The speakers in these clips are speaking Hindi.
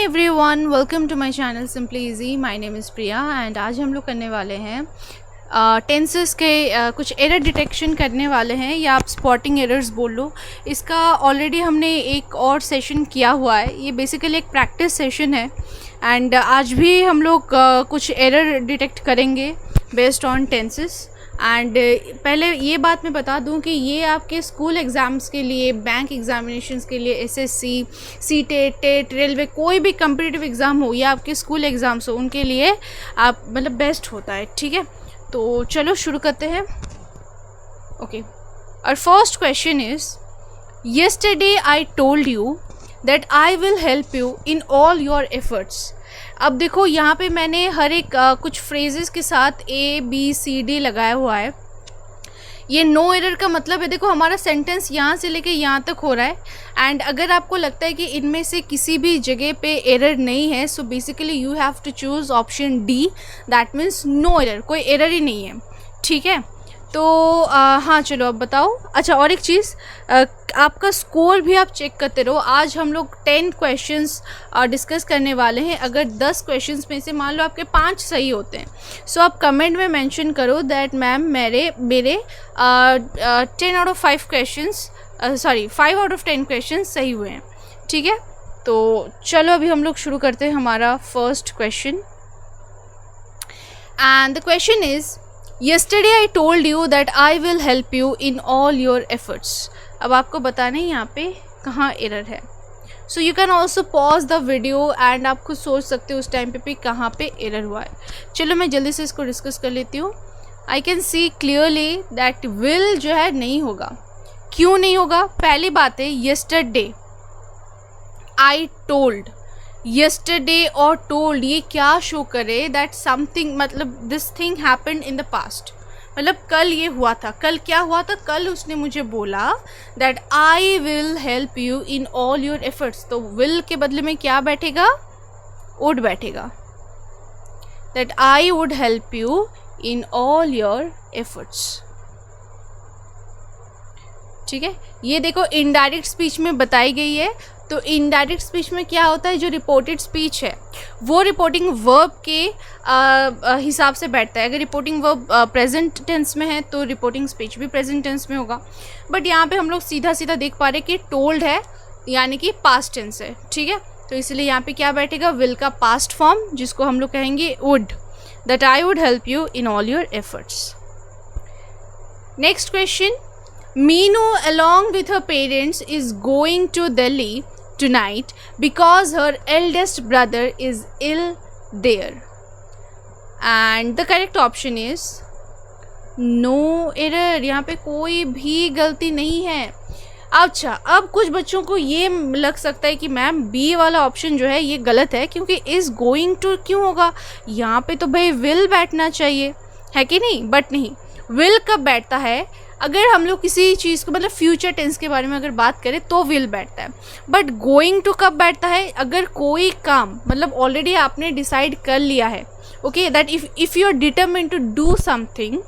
Hi everyone, welcome to my channel simply easy. My name is Priya and आज हम लोग करने वाले हैं टेंसेस के कुछ एरर डिटेक्शन करने वाले हैं, या आप स्पॉटिंग एरर्स बोल लो। इसका ऑलरेडी हमने एक और सेशन किया हुआ है। ये बेसिकली एक प्रैक्टिस सेशन है एंड आज भी हम लोग कुछ एरर डिटेक्ट करेंगे बेस्ड ऑन टेंसेस। एंड पहले ये बात मैं बता दूं कि ये आपके स्कूल एग्ज़ाम्स के लिए, बैंक एग्ज़ामिनेशंस के लिए, एसएससी, सीटेट, टेट, रेलवे, कोई भी कम्पिटिटिव एग्ज़ाम हो या आपके स्कूल एग्ज़ाम्स हो, उनके लिए आप मतलब बेस्ट होता है। ठीक है, तो चलो शुरू करते हैं। ओके, और first question is, yesterday I told you that I will help you in all your efforts. अब देखो यहाँ पे मैंने हर एक कुछ फ्रेजेस के साथ ABCD लगाया हुआ है। ये नो एरर का मतलब है, देखो हमारा सेंटेंस यहाँ से लेके यहाँ तक हो रहा है एंड अगर आपको लगता है कि इनमें से किसी भी जगह पे एरर नहीं है, so basically you have to choose option D, that means no error, कोई एरर ही नहीं है। ठीक है, तो हाँ चलो अब बताओ। अच्छा, और एक चीज़, आपका स्कोर भी आप चेक करते रहो। आज हम लोग 10 क्वेश्चंस डिस्कस करने वाले हैं। अगर 10 क्वेश्चंस में से मान लो आपके 5 सही होते हैं, सो आप कमेंट में मेंशन करो दैट मैम मेरे 10 out of 5 questions, 5 out of 10 questions सही हुए हैं। ठीक है, तो चलो अभी हम लोग शुरू करते हैं हमारा first question. And the question is, Yesterday I told you that I will help you in all your efforts। अब आपको बताना है यहाँ पे कहाँ एरर है। So you can also pause the video and आप खुद सोच सकते हो उस टाइम पे कहाँ पे एरर हुआ है। चलो मैं जल्दी से इसको डिस्कस कर लेती हूँ। I can see clearly that will जो है नहीं होगा। क्यों नहीं होगा? पहली बात है, येस्टरडे आई टोल्ड, येस्टरडे और टोल्ड ये क्या शो करे? दैट समथिंग, मतलब this thing happened in the past, मतलब कल ये हुआ था। कल क्या हुआ था? कल उसने मुझे बोला that I will help you in all your efforts. तो विल के बदले में क्या बैठेगा? वुड बैठेगा। That I would help you in all your efforts. ठीक है, ये देखो इनडायरेक्ट स्पीच में बताई गई है। तो इनडायरेक्ट स्पीच में क्या होता है? जो रिपोर्टेड स्पीच है वो रिपोर्टिंग वर्ब के हिसाब से बैठता है। अगर रिपोर्टिंग वर्ब प्रेजेंट टेंस में है तो रिपोर्टिंग स्पीच भी प्रेजेंट टेंस में होगा। बट यहाँ पे हम लोग सीधा सीधा देख पा रहे हैं कि टोल्ड है यानी कि पास्ट टेंस है। ठीक है, तो इसलिए यहाँ पे क्या बैठेगा? विल का पास्ट फॉर्म, जिसको हम लोग कहेंगे would, that I would help you in all your efforts. Next question, Meenu along with her parents is going to Delhi tonight because her eldest brother is ill there, and the correct option is no error। यहाँ पे कोई भी गलती नहीं है। अच्छा, अब कुछ बच्चों को ये लग सकता है कि मैम बी वाला ऑप्शन जो है ये गलत है, क्योंकि इज़ गोइंग टू क्यों होगा? यहाँ पे तो भाई विल बैठना चाहिए, है कि नहीं? बट नहीं, विल कब बैठता है? अगर हम लोग किसी चीज़ को, मतलब फ्यूचर टेंस के बारे में अगर बात करें तो विल बैठता है। बट गोइंग टू कब बैठता है? अगर कोई काम मतलब ऑलरेडी आपने डिसाइड कर लिया है, okay, that if you are determined to do something,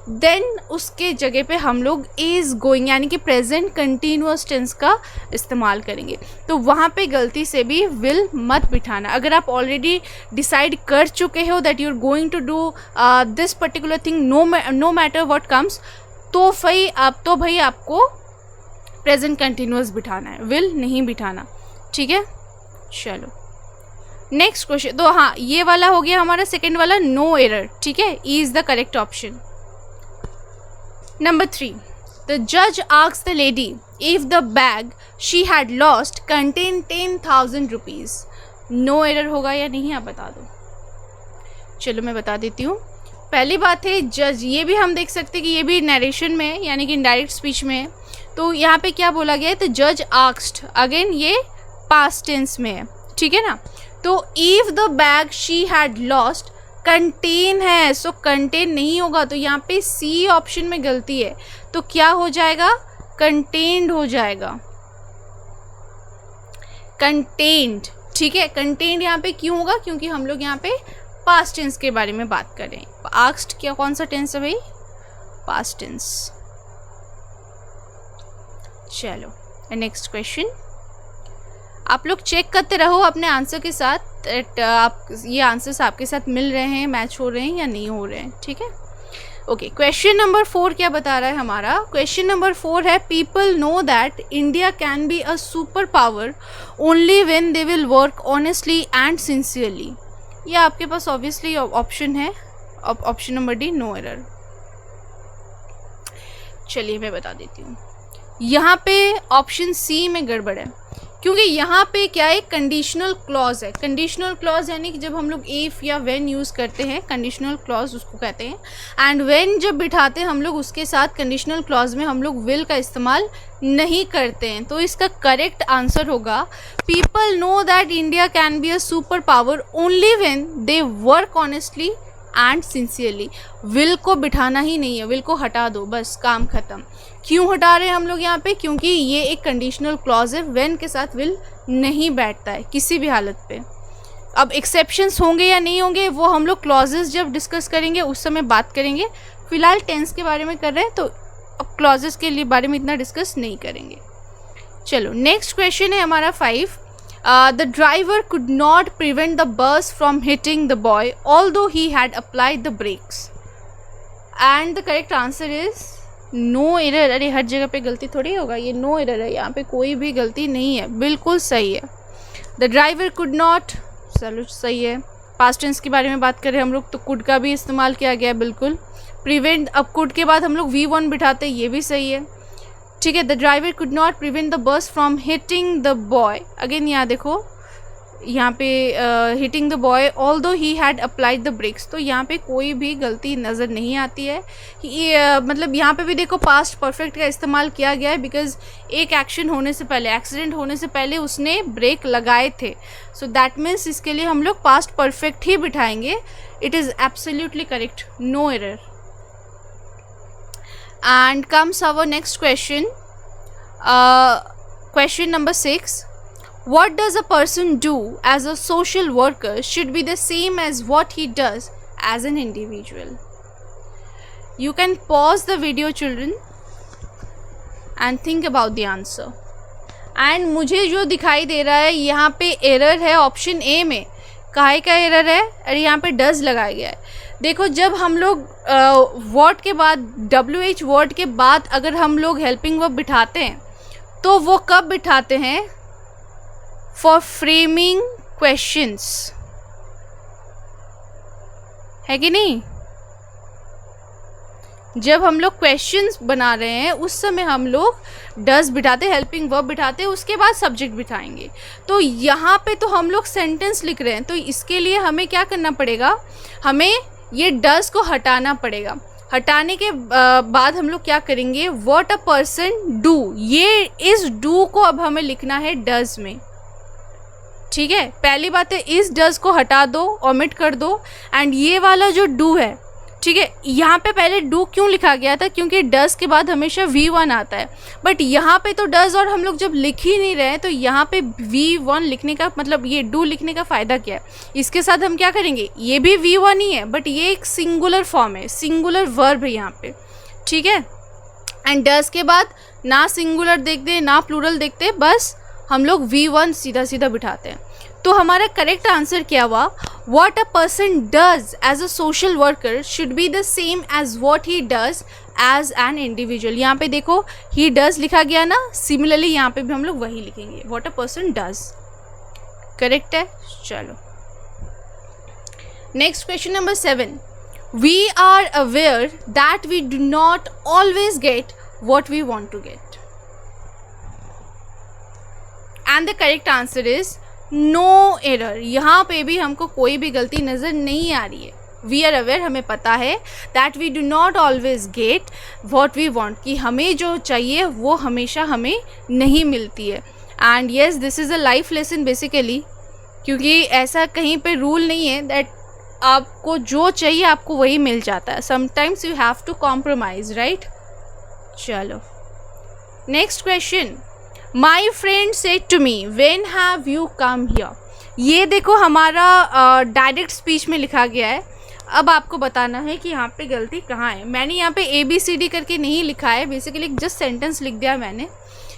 then उसके जगह पे हम लोग इज़ गोइंग यानी कि प्रेजेंट कंटिन्यूअस टेंस का इस्तेमाल करेंगे। तो वहाँ पे गलती से भी विल मत बिठाना। अगर आप ऑलरेडी डिसाइड कर चुके हो that you are going to do this particular thing, no matter what comes, तो भाई आपको प्रेजेंट कंटिन्यूअस बिठाना है, विल नहीं बिठाना। ठीक है, चलो नेक्स्ट क्वेश्चन। तो हाँ, ये वाला हो गया हमारा सेकंड वाला, नो एरर। ठीक है, E is the correct option. Number 3, the जज asked the lady if the bag she had lost contain 10,000 rupees. No error होगा या नहीं, आप बता दो। चलो मैं बता देती हूँ। पहली बात है जज, ये भी हम देख सकते हैं कि ये भी नरेशन में है यानी कि इनडायरेक्ट स्पीच में है। तो यहाँ पे क्या बोला गया है? तो जज आस्क्ड, अगेन ये पास्ट टेंस में है। ठीक है ना, तो if the bag she had lost contain है, सो कंटेन नहीं होगा। तो यहाँ पे सी ऑप्शन में गलती है, तो क्या हो जाएगा? कंटेन्ड हो जाएगा, कंटेन्ड। ठीक है, कंटेन्ड यहाँ पे क्यों होगा? क्योंकि हम लोग यहाँ पे पास्ट टेंस के बारे में बात कर रहे हैं। आस्क्ड क्या कौन सा टेंस है भाई? Past tense. चलो नेक्स्ट क्वेश्चन, आप लोग चेक करते रहो अपने आंसर के साथ, आप ये आंसर्स आपके साथ मिल रहे हैं, मैच हो रहे हैं या नहीं हो रहे हैं, ठीक है। ओके, क्वेश्चन नंबर 4 क्या बता रहा है हमारा? क्वेश्चन नंबर 4 है, people know that India can be a super power only when they will work honestly and sincerely. ये आपके पास ऑब्वियसली ऑप्शन है, option number D, no error. चलिए मैं बता देती हूँ, यहाँ पे ऑप्शन सी में गड़बड़ है, क्योंकि यहाँ पे क्या है, कंडीशनल क्लॉज है। कंडीशनल क्लॉज यानी कि जब हम लोग इफ़ या व्हेन यूज़ करते हैं, कंडीशनल क्लॉज उसको कहते हैं। एंड व्हेन जब बिठाते हैं हम लोग, उसके साथ कंडीशनल क्लॉज में हम लोग विल का इस्तेमाल नहीं करते हैं। तो इसका करेक्ट आंसर होगा, people know that India can be a super power only when they work honestly and sincerely. Will को बिठाना ही नहीं है, विल को हटा दो, बस काम ख़त्म। क्यों हटा रहे हैं हम लोग यहाँ पे? क्योंकि ये एक कंडीशनल क्लॉज है, व्हेन के साथ विल नहीं बैठता है किसी भी हालत पे। अब एक्सेप्शंस होंगे या नहीं होंगे वो हम लोग क्लॉजेस जब डिस्कस करेंगे उस समय बात करेंगे। फिलहाल टेंस के बारे में कर रहे हैं तो अब क्लॉजेस के लिए बारे में इतना डिस्कस नहीं करेंगे। चलो नेक्स्ट क्वेश्चन है हमारा 5। The driver could not prevent the bus from hitting the boy although he had applied the brakes. And the correct answer is no error। अरे हर जगह पे गलती थोड़ी होगा, ये no error है, यहाँ पे कोई भी गलती नहीं है, बिल्कुल सही है। The driver could not, चलो सही है। पास्ट टेंस के बारे में बात करें हम लोग तो could का भी इस्तेमाल किया गया है, बिल्कुल। प्रिवेंट, अब could के बाद हम लोग V1 बिठाते, ये भी सही है, ठीक है। The driver could not prevent the bus from hitting the boy, again यहाँ देखो, यहाँ पे hitting the boy although he had applied the brakes, तो यहाँ पे कोई भी गलती नज़र नहीं आती है। ये मतलब यहाँ पे भी देखो पास्ट परफेक्ट का इस्तेमाल किया गया है, बिकॉज एक एक्शन होने से पहले, एक्सीडेंट होने से पहले उसने ब्रेक लगाए थे। सो दैट मीन्स इसके लिए हम लोग पास्ट परफेक्ट ही बिठाएंगे। It is absolutely correct, no error. And comes our next question, question number 6. What does a person do as a social worker should be the same as what he does as an individual? You can pause the video children and think about the answer. And मुझे जो दिखाई दे रहा है यहाँ पे एरर है ऑप्शन ए में। काहे का एरर है? अरे यहाँ पे डज लगाया गया है। देखो जब हम लोग वर्ड के बाद, WH वर्ड के बाद अगर हम लोग हेल्पिंग वर्ब बिठाते हैं तो वो कब बिठाते हैं? फॉर फ्रेमिंग क्वेश्चंस, है कि नहीं? जब हम लोग क्वेश्चंस बना रहे हैं उस समय हम लोग डज बिठाते, हेल्पिंग वर्ब बिठाते, उसके बाद सब्जेक्ट बिठाएंगे। तो यहाँ पे तो हम लोग सेंटेंस लिख रहे हैं, तो इसके लिए हमें क्या करना पड़ेगा? हमें ये डज को हटाना पड़ेगा। हटाने के बाद हम लोग क्या करेंगे? व्हाट अ पर्सन डू, ये इस डू को अब हमें लिखना है डज में, ठीक है। पहली बात है इस डज को हटा दो, ओमिट कर दो, एंड ये वाला जो डू है, ठीक है, यहाँ पे पहले डू क्यों लिखा गया था? क्योंकि डज के बाद हमेशा V1 आता है, बट यहाँ पे तो डज और हम लोग जब लिख ही नहीं रहे हैं तो यहाँ पे V1 लिखने का मतलब ये डू लिखने का फ़ायदा क्या है? इसके साथ हम क्या करेंगे? ये भी V1 ही है, बट ये एक सिंगुलर फॉर्म है, सिंगुलर वर्ब है यहाँ पे, ठीक है। एंड डज के बाद ना सिंगुलर देखते ना प्लूरल देखते, बस हम लोग V1 सीधा सीधा बिठाते हैं। तो हमारा करेक्ट आंसर क्या हुआ? What a person does as a social worker should be the same as what he does as an individual. यहाँ पे देखो ही डज लिखा गया ना, सिमिलरली यहाँ पे भी हम लोग वही लिखेंगे, what a person does. Correct है। चलो next question number 7। We are aware that we do not always get what we want to get, and the correct answer is no error. यहाँ पे भी हमको कोई भी गलती नज़र नहीं आ रही है। वी आर अवेयर, हमें पता है, that we do not always get what we want, कि हमें जो चाहिए वो हमेशा हमें नहीं मिलती है। And yes, this is a life lesson basically, क्योंकि ऐसा कहीं पे रूल नहीं है दैट आपको जो चाहिए आपको वही मिल जाता है। Sometimes you have to compromise, right. चलो next question. My friend said to me when have you come here. ये देखो हमारा डायरेक्ट स्पीच में लिखा गया है। अब आपको बताना है कि यहाँ पे गलती कहाँ है। मैंने यहाँ पे ABCD करके नहीं लिखा है, बेसिकली जस्ट सेंटेंस लिख दिया मैंने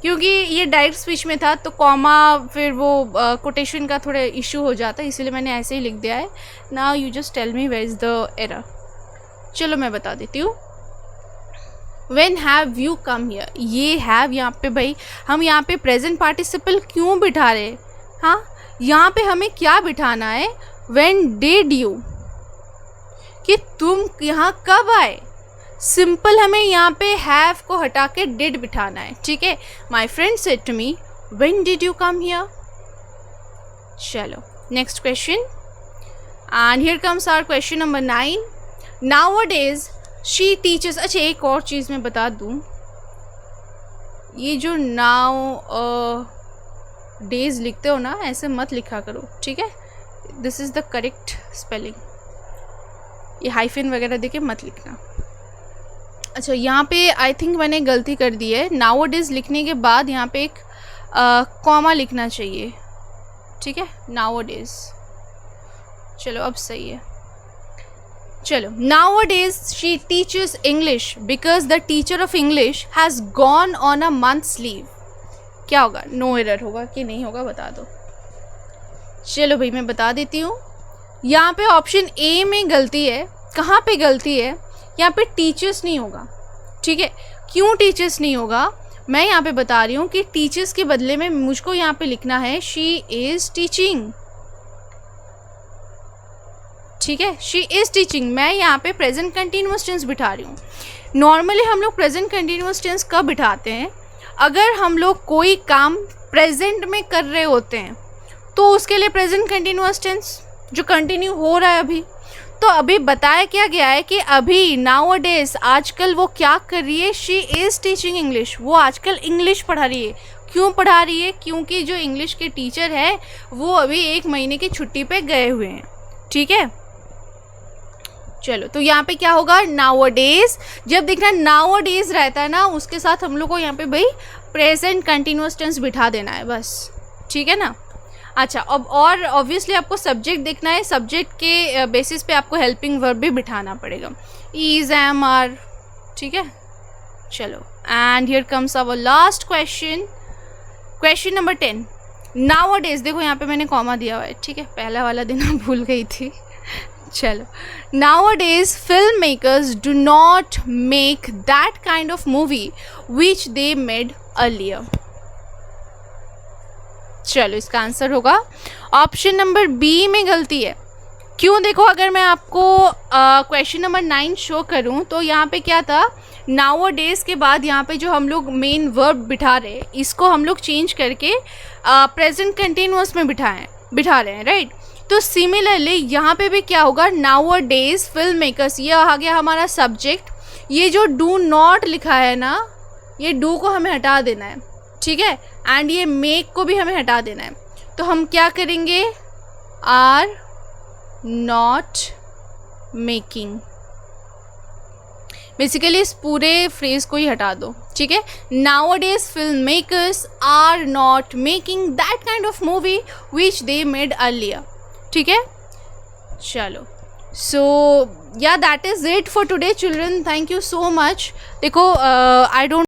क्योंकि ये डायरेक्ट स्पीच में था तो कॉमा फिर वो कोटेशन का थोड़ा इशू हो जाता है, इसीलिए मैंने ऐसे ही लिख दिया है. Now you just tell me where is the error. चलो मैं बता देती हूँ. When have you come here, ये have यहाँ पे भाई हम यहाँ पे प्रेजेंट पार्टिसिपल क्यों बिठा रहे. हाँ, यहाँ पे हमें क्या बिठाना है. When did you, कि तुम यहाँ कब आए. सिंपल हमें यहाँ पे have को हटा के did बिठाना है. ठीक है. My friend said to me, when did you come here. चलो next question. And here comes our question number 9. Nowadays she teachers. अच्छा एक और चीज़ मैं बता दूँ, ये जो नाउ डेज लिखते हो ना, ऐसे मत लिखा करो. ठीक है. This is the correct spelling. ये हाइफिन वगैरह देके मत लिखना. अच्छा यहाँ पे आई थिंक मैंने गलती कर दी है. नाउअडेज लिखने के बाद यहाँ पे एक कॉमा लिखना चाहिए. ठीक है. नाउअडेज. चलो अब सही है. चलो. Nowadays she teaches English because the teacher of English has gone on a month's leave. क्या होगा. नो एरर होगा कि नहीं होगा बता दो. चलो भाई मैं बता देती हूँ. यहाँ पे ऑप्शन ए में गलती है. कहाँ पे गलती है. यहाँ पे टीचर्स नहीं होगा. ठीक है. क्यों टीचर्स नहीं होगा मैं यहाँ पे बता रही हूँ कि टीचर्स के बदले में मुझको यहाँ पे लिखना है शी इज़ टीचिंग. ठीक है. She is teaching. मैं यहाँ पे प्रेजेंट कंटिन्यूअस टेंस बिठा रही हूँ. नॉर्मली हम लोग प्रेजेंट कंटिन्यूअस टेंस कब बिठाते हैं, अगर हम लोग कोई काम प्रेजेंट में कर रहे होते हैं तो उसके लिए प्रेजेंट कंटिन्यूअस टेंस जो कंटिन्यू हो रहा है अभी. तो अभी बताया क्या गया है कि अभी नाउअडेज आजकल वो क्या कर रही है. She is teaching English. वो आजकल इंग्लिश पढ़ा रही है. क्यों पढ़ा रही है. क्योंकि जो इंग्लिश के टीचर है वो अभी 1 महीने की छुट्टी पे गए हुए हैं. ठीक है. चलो तो यहाँ पे क्या होगा. नाउअडेज. जब देखना नाउअडेज रहता है ना उसके साथ हम लोग को यहाँ पे भाई प्रेजेंट कंटिन्यूअस टेंस बिठा देना है बस. ठीक है ना. अच्छा अब और ऑब्वियसली आपको सब्जेक्ट देखना है. सब्जेक्ट के बेसिस पे आपको हेल्पिंग वर्ब भी बिठाना पड़ेगा. Is am are. ठीक है. चलो and here comes our last question. Question number 10. Nowadays. देखो यहाँ पे मैंने कॉमा दिया हुआ है. ठीक है. पहला वाला दिन भूल गई थी. चलो. Nowadays filmmakers do not make that kind of movie which they made earlier. चलो इसका आंसर होगा ऑप्शन नंबर बी में गलती है. क्यों. देखो अगर मैं आपको क्वेश्चन नंबर 9 शो करूं तो यहाँ पे क्या था. नाउअडेज के बाद यहाँ पे जो हम लोग मेन वर्ब बिठा रहे हैं इसको हम लोग चेंज करके प्रेजेंट कंटिन्यूअस में बिठा रहे हैं. राइट. तो सिमिलरली यहाँ पे भी क्या होगा. Nowadays film makers. ये आ गया हमारा सब्जेक्ट. ये जो डू नॉट लिखा है ना ये डू को हमें हटा देना है. ठीक है. एंड ये मेक को भी हमें हटा देना है. तो हम क्या करेंगे. Are not making. बेसिकली इस पूरे फ्रेज को ही हटा दो. ठीक है. Nowadays film makers are not making that kind of movie which they made earlier. ठीक है. चलो so yeah that is it for today children. Thank you so much. देखो आई डोंट